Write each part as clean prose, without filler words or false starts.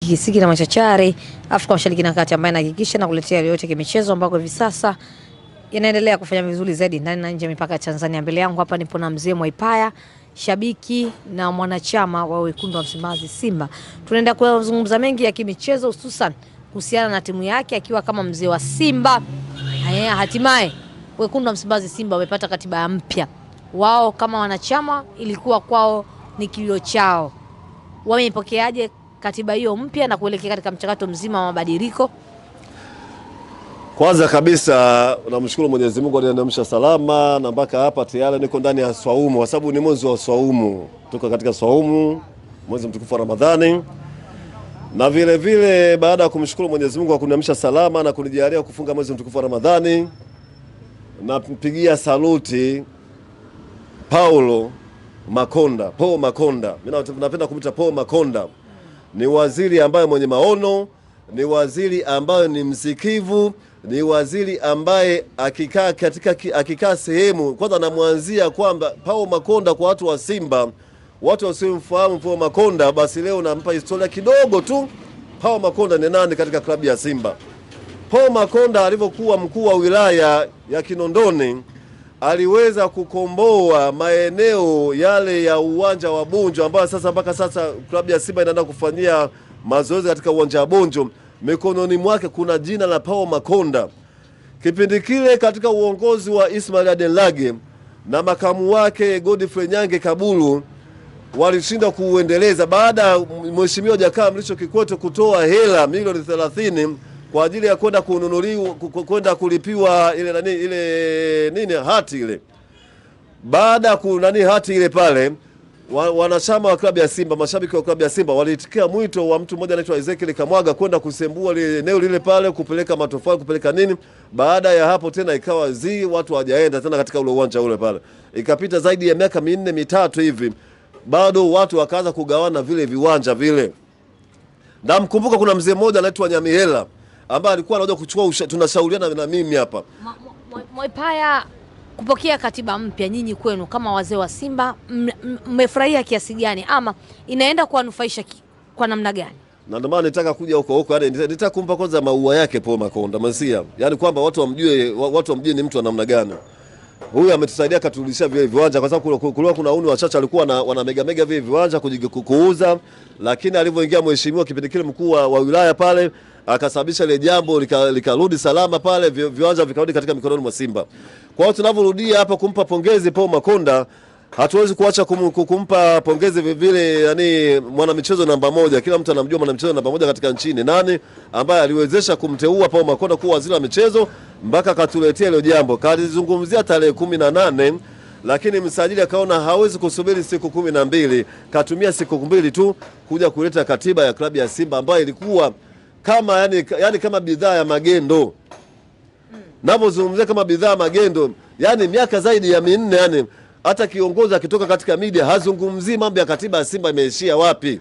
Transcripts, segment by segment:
Kisiki na machachari Afrika Mashariki na Kati, ambaye anahakikisha na kuletea yote kimichezo ambako hivi sasa yanaendelea kufanya vizuri zaidi ndani na nje ya mipaka ya Tanzania. Mbele yangu hapa nipo na mzee Mwaipaya, shabiki na mwanachama wa Wekundu wa Msimbazi Simba. Tunaenda kuzungumza mengi ya kimichezo, hususan kuhusiana na timu yake akiwa kama mzee wa Simba. Hatimaye Wekundu wa Msimbazi Simba wamepata katiba mpya. Wao kama wanachama ilikuwa kwao ni kilio chao. Wamepokeaje katiba hiyo mpya na kuelekea katika mchakato mzima wa mabadiliko? Kwanza kabisa namshukuru Mwenyezi Mungu aliyeniamsha salama na mpaka hapa tayari niko ndani ya swaumu, kwa sababu ni mwezi wa swaumu. Tuko katika swaumu, mwezi mtukufu wa Ramadhani. Na vile vile baada ya kumshukuru Mwenyezi Mungu kwa kuniamsha salama na kunijalia kufunga mwezi mtukufu wa Ramadhani, napigia saluti Paul Makonda. Mimi napenda kumwita Paul Makonda. Ni waziri ambaye mwenye maono, ni waziri ambaye ni msikivu, ni waziri ambaye akikaa sehemu, kwanza namwanzia kwamba Paul Makonda, kwa watu wa Simba, watu wasimfahamu Paul Makonda, basi leo nampa historia kidogo tu. Paul Makonda ni nani katika klabu ya Simba? Paul Makonda alivyokuwa mkuu wa wilaya ya Kinondoni, aliweza kukomboa maeneo yale ya uwanja wa Bunjo, ambayo sasa mpaka sasa klabu ya Simba inaenda kufanyia mazoezi katika uwanja wa Bunjo. Mikononi mwake kuna jina la Paul Makonda. Kipindi kile katika uongozi wa Ismail Adenlage na makamu wake Godfrey Nyange Kabulu walishinda kuuendeleza baada ya Mheshimiwa Jakaya Mrisho Kikwete kutoa hela milioni 30 kwa ajili ya kwenda kununuliwa, kwenda kulipiwa ile hati ile. Baada ya hati ile pale, wanachama wa klabu ya Simba, mashabiki wa klabu ya Simba walitikia mwito wa mtu mmoja anaitwa Ezekiel Kamwaga kwenda kusembua eneo lile pale, kupeleka matofali, kupeleka nini. Baada ya hapo tena ikawa watu hawajaenda tena katika ule uwanja ule pale. Ikapita zaidi ya miaka 4 mitatu hivi, bado watu wakaanza kugawana vile viwanja vile. Na mkumbuka kuna mzee mmoja anaitwa Nyamihela ambaye alikuwa anakuja kuchukua, tunashauriana na mimi hapa. Mwaipaya, kupokea katiba mpya, nyinyi kwenu kama wazee wa Simba mmefurahia kiasi gani, ama inaenda kuwanufaisha kwa namna gani? Na ndio maana nitaka kuja huko, yani nitaka kumpa kwanza maua yake Paul Makonda Masia, yani kwamba watu wamjue ni mtu wa namna gani. Huyu ametusaidia katurudishia vile viwanja, kwa sababu kulikuwa kuna uni wachache alikuwa wana mega vile viwanja kuuza, lakini alivyoingia mheshimiwa kipindi kile mkuu wa wilaya pale, akasababisha ile jambo likarudi salama pale, viwanja vikarudi katika mikononi mwa Simba. Kwa hiyo tunavyorudia hapa kumpa pongezi Paul Makonda, hatuwezi kuacha kumpa pongezi vile, yani mwanamichezo namba 1. Kila mtu anamjua mwanamichezo namba 1 katika nchini nani, ambaye aliwezesha kumteua Paul Makonda kuwa waziri wa michezo mpaka katuletea ile jambo. Kalizungumzia tarehe 18, lakini msajili akaona hawezi kusubiri siku 12, katumia siku 2 tu kuja kuleta katiba ya klabu ya Simba ambayo ilikuwa kama yani kama bidhaa ya magendo. Napozungumzia kama bidhaa ya magendo, yani miaka zaidi ya 4, yani hata kiongozi akitoka katika media hazungumzii mambo ya katiba ya Simba imeishia wapi.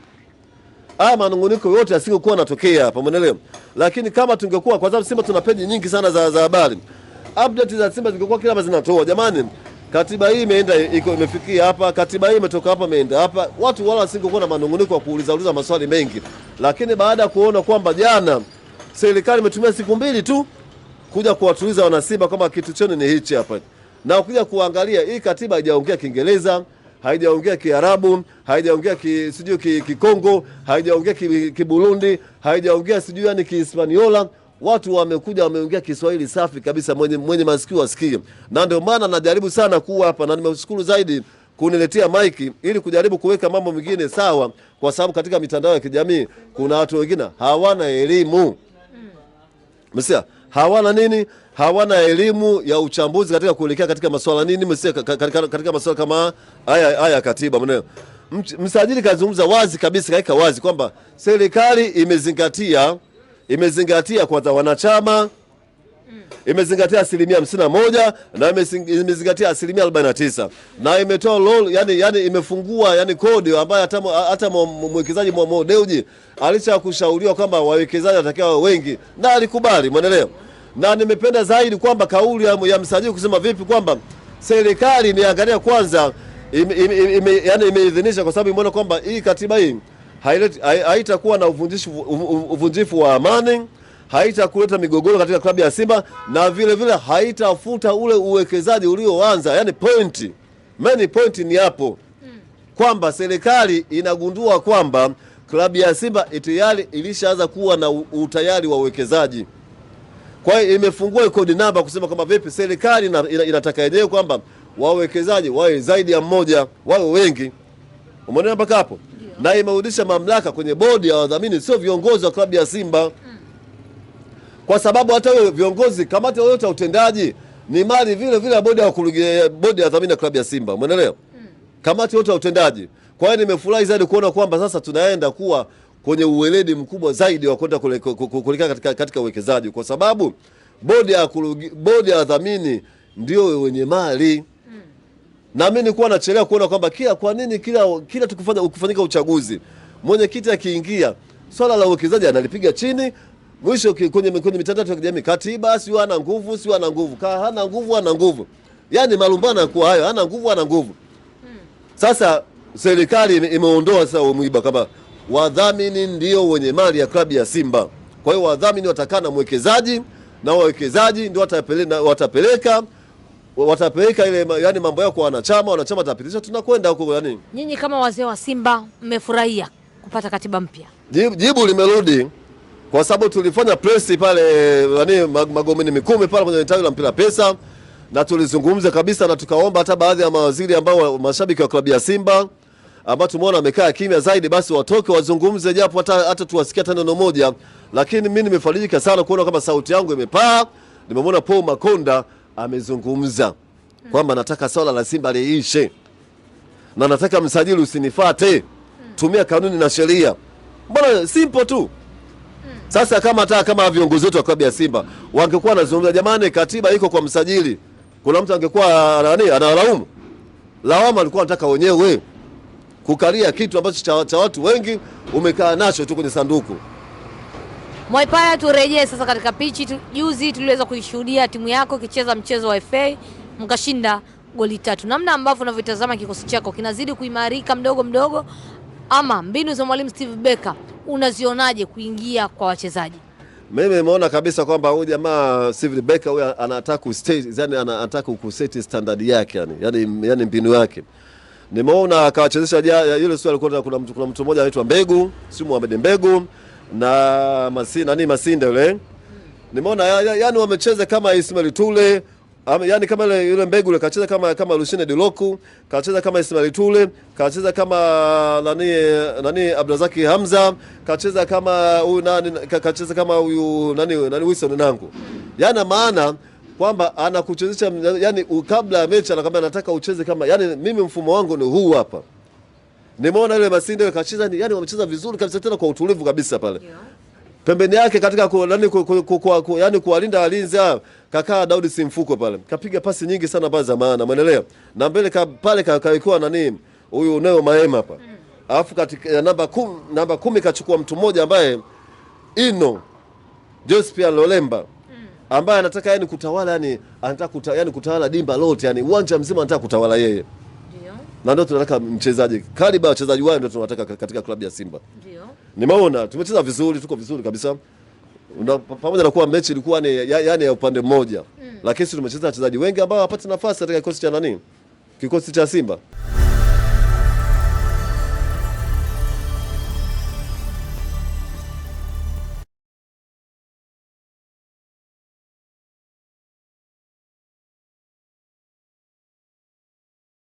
Manunguniko yote asingekuwa yanatokea hapa, umeelewa? Lakini kama tungekuwa, kwa sababu Simba tuna peji nyingi sana za habari, update za Simba zingekuwa kila mara zinatoa, jamani, katiba hii imefikia hapa, katiba hii imetoka hapa, imeenda hapa, watu wala asingekuwa na manunguniko wa kuuliza maswali mengi. Lakini baada ya kuona kwamba jana serikali imetumia siku 2 tu kuja kuwatuliza wana Simba kama kitu choni ni hichi hapa, na ukija kuangalia hii katiba haijaongea Kiingereza, haijaongea Kiarabu, haijaongea Kikongo, haijaongea Kiburundi, haijaongea yani Kihispaniola. Watu wamekuja wameongea Kiswahili safi kabisa, mwenye masikio asikie. Na ndio maana najaribu sana kuwa hapa, na nimeshukuru zaidi kuniletea maiki ili kujaribu kuweka mambo mengine sawa, kwa sababu katika mitandao ya kijamii kuna watu wengine hawana elimu. Msia, hawana elimu ya uchambuzi katika kuelekea katika masuala katika masuala kama haya katiba. Mwenyewe msajili kazungumza wazi kabisa, kaika wazi kwamba serikali imezingatia kwanza wanachama, imezingatia 51% na imezingatia 49%, na imetoa yani imefungua kodi ambayo hata mwekezaji Mo Dewji alisha kushauriwa kwamba wawekezaji watakiwa wengi, na alikubali, umeelewa? Na nimependa zaidi kwamba kauli ya msajili kusema vipi kwamba serikali imeangalia kwanza, imeidhinisha, kwa sababu imeona kwamba hii katiba hii haitakuwa na uvunjifu wa amani, haitakuleta migogoro katika klabu ya Simba, na vile vile haitafuta ule uwekezaji ulioanza. Yani main point ni hapo kwamba serikali inagundua kwamba klabu ya Simba tayari ilishaanza kuwa na utayari wa uwekezaji. Kwa hiyo imefungua kodi namba kusema kwamba vipi serikali inataka yenyewe kwamba wawekezaji wawe zaidi ya mmoja, wawe wengi. Umeona mpaka hapo? Na imerudisha mamlaka kwenye bodi ya wadhamini, sio viongozi wa klabu ya Simba. Kwa sababu hata wao viongozi, kamati yoyote ya utendaji ni mali vile vile bodi ya wadhamini ya klabu ya Simba. Umeelewa? Kamati yote ya utendaji. Kwa hiyo nimefurahi zaidi kuona kwamba sasa tunaenda kuwa kwenye uweledi mkubwa zaidi wa kwenda kuelekea katika uwekezaji, kwa sababu bodi ya wadhamini ndio wenye mali. Na mimi nilikuwa nachelea kuona kwamba kwa nini kila ukifanyika uchaguzi mwenyekiti akiingia swala la uwekezaji analipiga chini, mwisho kwenye mitandao ya kijamii katiba sio ana nguvu, hana nguvu. Yaani malumbano yanakuwa hayo, hana nguvu. Sasa serikali imeondoa sasa mwiba kama wadhamini ndio wenye mali ya klabu ya Simba. Kwa hiyo wadhamini watakaa na mwekezaji, na wawekezaji ndio watapeleka ile yani mambo yao kwa wanachama watapitisha, tunakwenda huko. Yani nyinyi kama wazee wa Simba mmefurahia kupata katiba mpya? Jibu limerudi kwa sababu tulifanya press pale yani Magomeni Mikumi pale kwenye tawi la mpira pesa, na tulizungumza kabisa na tukaomba hata baadhi ya mawaziri ambao mashabiki wa klabu ya Simba ambao tumeona wamekaa kimya zaidi, basi watoke wazungumze japo hata tuwasikia hata neno moja. Lakini mimi nimefarijika sana kuona kama sauti yangu imepaa. Nimemwona Paul Makonda amezungumza kwamba nataka swala la Simba liishe na nataka msajili usinifuate, tumia kanuni na sheria. Mbona simple tu. Sasa kama viongozi wetu wa klabu ya Simba wangekuwa wanazungumza, jamani katiba iko kwa msajili, kuna mtu angekuwa analaumu. Lawama alikuwa anataka wenyewe kukalia kitu ambacho cha watu wengi umekaa nacho tu kwenye sanduku. Mwaipaya, turejee sasa katika pichi. Juzi tuliweza kuishuhudia timu yako ikicheza mchezo wa FA mkashinda goli 3. Namna ambavyo unavyotazama kikosi chako kinazidi kuimarika mdogo, ama mbinu za mwalimu Steve Becker unazionaje kuingia kwa wachezaji? Mimi nimeona kabisa kwamba huyu jamaa Steve Becker huyu anataka kuseti standard yake yani mbinu yake. Nimeona akawachezesha yule swali alikuwa kuna mtu mmoja anaitwa Mbegu, si Mohamed Mbegu na Masinde yule. Nimeona yani wamecheza kama Ismail Tule, yani kama yule Mbegu yule kacheza kama Lucien Diloku, kacheza kama Ismail Tule, kacheza kama Abdrazaki Hamza, kacheza kama huyu Wilson Nangu. Yana maana kwamba anakuchezesha yani kabla ya mechi anakuambia nataka ucheze kama yani mimi mfumo wangu ni huu hapa. Nimeona yule Masinde kacheza yani wamecheza vizuri kabisa tena kwa utulivu kabisa pale. Pembeni yake katika yani kuwalinda walinzi kakaa Daudi Simfuko pale. Kapiga pasi nyingi sana pale za maana, umeelewa? Na mbele pale kaikuwa huyu Neo Maema hapa. Alafu katika namba 10 kachukua mtu mmoja ambaye Jospin Lolemba ambaye anataka yani kutawala anataka kutawala dimba lote yani uwanja mzima anataka kutawala yeye. Ndio. Na ndio tunataka mchezaji kaliba wachezaji wao ndio tunataka katika klabu ya Simba. Ndio. Nimeona tumecheza vizuri, tuko vizuri kabisa. Pamoja na kuwa mechi ilikuwa yani ya upande mmoja. Lakini sisi tumecheza wachezaji wengi ambao hawapati nafasi katika kikosi cha Simba.